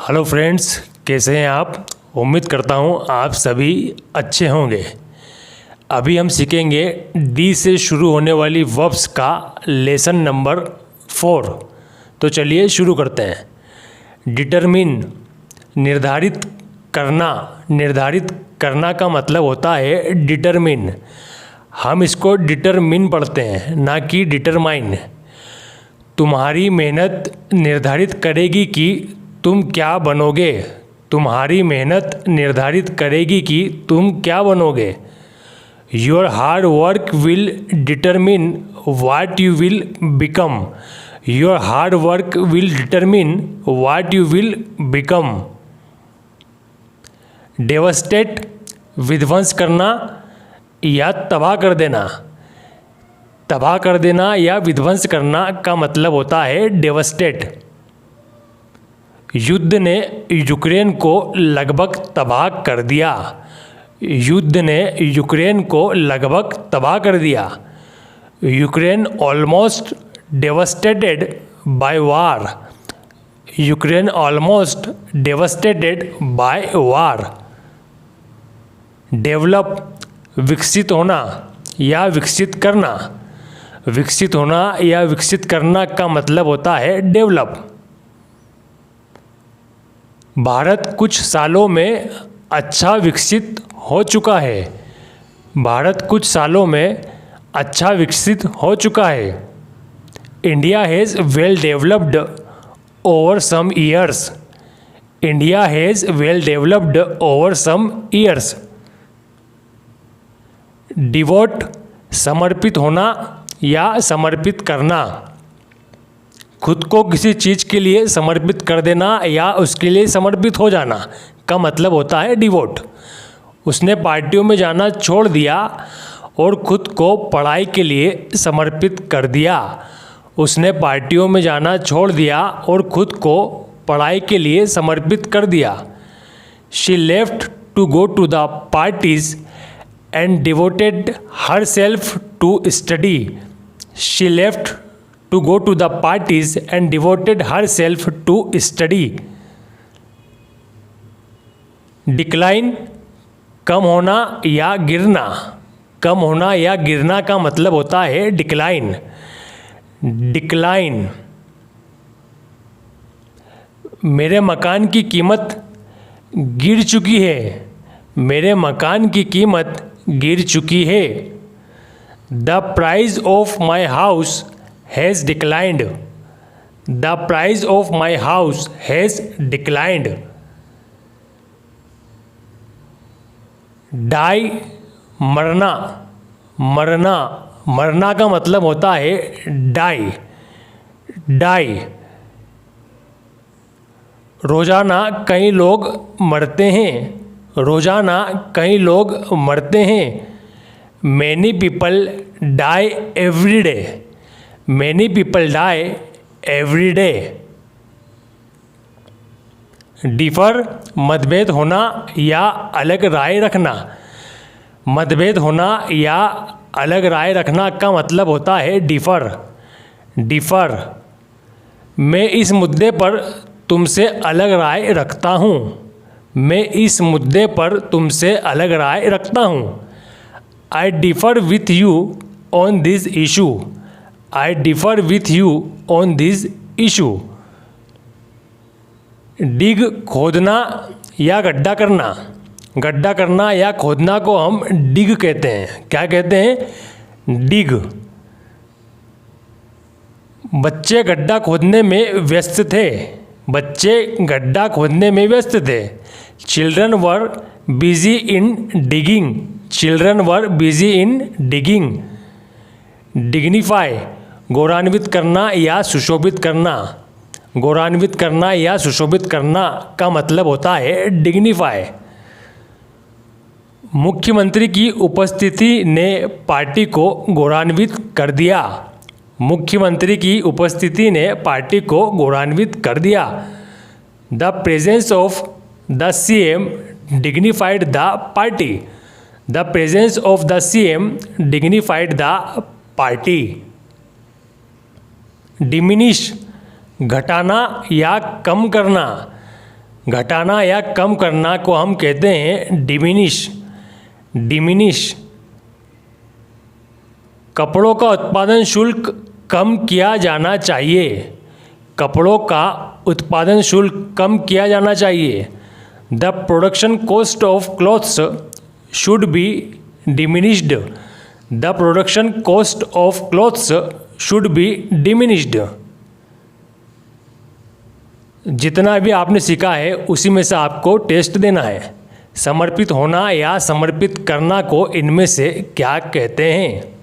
Hello friends, कैसे हैं आप। उम्मीद करता हूं आप सभी अच्छे होंगे। अभी हम सीखेंगे डी से शुरू होने वाली वर्ब्स का लेसन नंबर 4। तो चलिए शुरू करते हैं। डिटरमिन, निर्धारित करना। निर्धारित करना का मतलब होता है डिटरमिन। हम इसको डिटरमिन पढ़ते हैं, ना कि डिटरमाइन। तुम्हारी मेहनत निर्धारित करेगी कि तुम क्या बनोगे। तुम्हारी मेहनत निर्धारित करेगी कि तुम क्या बनोगे। Your hard work will determine what you will become. Your hard work will determine what you will become. Devastate, विध्वंस करना या तबाह कर देना। तबाह कर देना या विध्वंस करना का मतलब होता है डेवस्टेट। युद्ध ने यूक्रेन को लगभग तबाह कर दिया। युद्ध ने यूक्रेन को लगभग तबाह कर दिया। यूक्रेन ऑलमोस्ट डेवस्टेटेड बाय वार। यूक्रेन ऑलमोस्ट डेवस्टेटेड बाय वार। डेवलप, विकसित होना या विकसित करना। विकसित होना या विकसित करना का मतलब होता है डेवलप। भारत कुछ सालों में अच्छा विकसित हो चुका है। भारत कुछ सालों में अच्छा विकसित हो चुका है। India has well developed over some years. India has well developed over some years. Devote, समर्पित होना या समर्पित करना। खुद को किसी चीज़ के लिए समर्पित कर देना या उसके लिए समर्पित हो जाना का मतलब होता है डिवोट। उसने पार्टियों में जाना छोड़ दिया और खुद को पढ़ाई के लिए समर्पित कर दिया। उसने पार्टियों में जाना छोड़ दिया और खुद को पढ़ाई के लिए समर्पित कर दिया। She left to go to the parties and devoted herself to study. She left to go to the parties and devoted herself to study. Decline, कम होना या गिरना। कम होना या गिरना का मतलब होता है डिक्लाइन। डिक्लाइन। मेरे मकान की कीमत गिर चुकी है। मेरे मकान की कीमत गिर चुकी है। The price of my house has declined. The price of my house has declined. Die, मरना। मरना, मरना का मतलब होता है डाई। डाई। रोजाना कई लोग मरते हैं। रोजाना कई लोग मरते हैं। Many people die every day. Many people die every day. Differ, मतभेद होना या अलग राय रखना। मतभेद होना या अलग राय रखना का मतलब होता है डिफर। डिफर। मैं इस मुद्दे पर तुमसे अलग राय रखता हूँ। मैं इस मुद्दे पर तुमसे अलग राय रखता हूँ। I differ with you on this issue. I differ with you on this issue. डिग, खोदना या गड्ढा करना। गड्ढा करना या खोदना को हम डिग कहते हैं। क्या कहते हैं? डिग। बच्चे गड्ढा खोदने में व्यस्त थे। बच्चे गड्ढा खोदने में व्यस्त थे। Children were busy in digging. Children were busy in digging. Dignify, गौरवान्वित करना या सुशोभित करना। गौरवान्वित करना या सुशोभित करना का मतलब होता है डिग्निफाई। मुख्यमंत्री की उपस्थिति ने पार्टी को गौरवान्वित कर दिया। मुख्यमंत्री की उपस्थिति ने पार्टी को गौरवान्वित कर दिया। The presence of the CM dignified the party. The presence of the CM dignified the party. Diminish, घटाना या कम करना। घटाना या कम करना को हम कहते हैं डिमिनिश। डिमिनिश। कपड़ों का उत्पादन शुल्क कम किया जाना चाहिए। कपड़ों का उत्पादन शुल्क कम किया जाना चाहिए। The production cost of clothes should be diminished. The production cost of clothes should be diminished. जितना भी आपने सीखा है उसी में से आपको टेस्ट देना है। समर्पित होना या समर्पित करना को इनमें से क्या कहते हैं?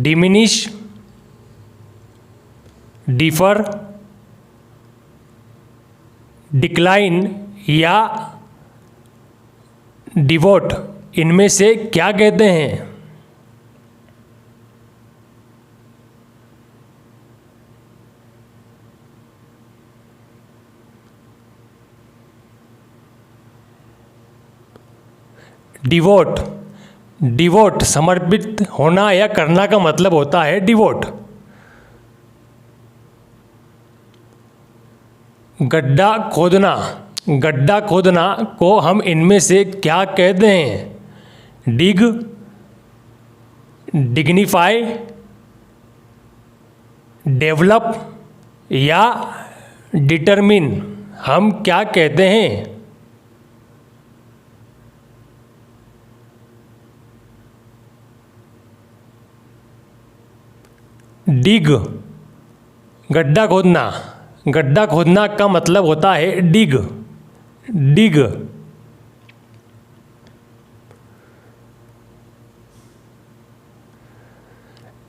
डिमिनिश, डिफर, डिक्लाइन या डिवोट, इनमें से क्या कहते हैं? डिवोट। डिवोट, समर्पित होना या करना का मतलब होता है डिवोट। गड्ढा खोदना। गड्ढा खोदना को हम इनमें से क्या कहते हैं? डिग, डिग्निफाई, डेवलप या डिटरमिन, हम क्या कहते हैं? डिग। गड्ढा खोदना। गड्ढा खोदना का मतलब होता है डिग। डिग।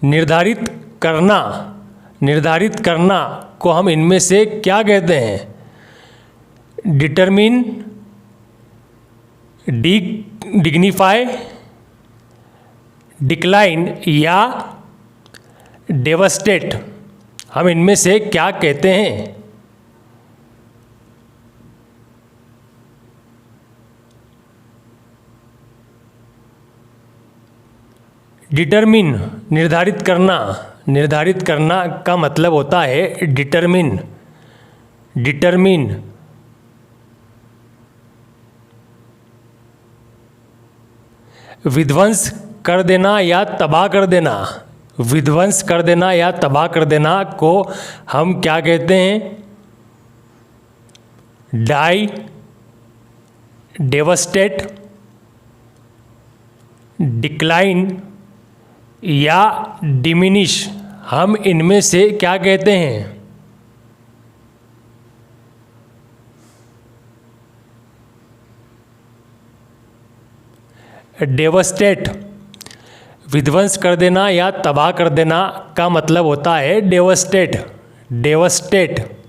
निर्धारित करना। निर्धारित करना को हम इनमें से क्या कहते हैं? डिटरमिन, डिग्निफाई, डिक्लाइन या डेवस्टेट, हम इनमें से क्या कहते हैं? डिटरमिन। निर्धारित करना। निर्धारित करना का मतलब होता है डिटरमिन। डिटरमिन। विध्वंस कर देना या तबाह कर देना। विध्वंस कर देना या तबाह कर देना को हम क्या कहते हैं? डाई, डेवस्टेट, डिक्लाइन या डिमिनिश, हम इनमें से क्या कहते हैं? डेवस्टेट। विध्वंस कर देना या तबाह कर देना का मतलब होता है डेवस्टेट। डेवस्टेट।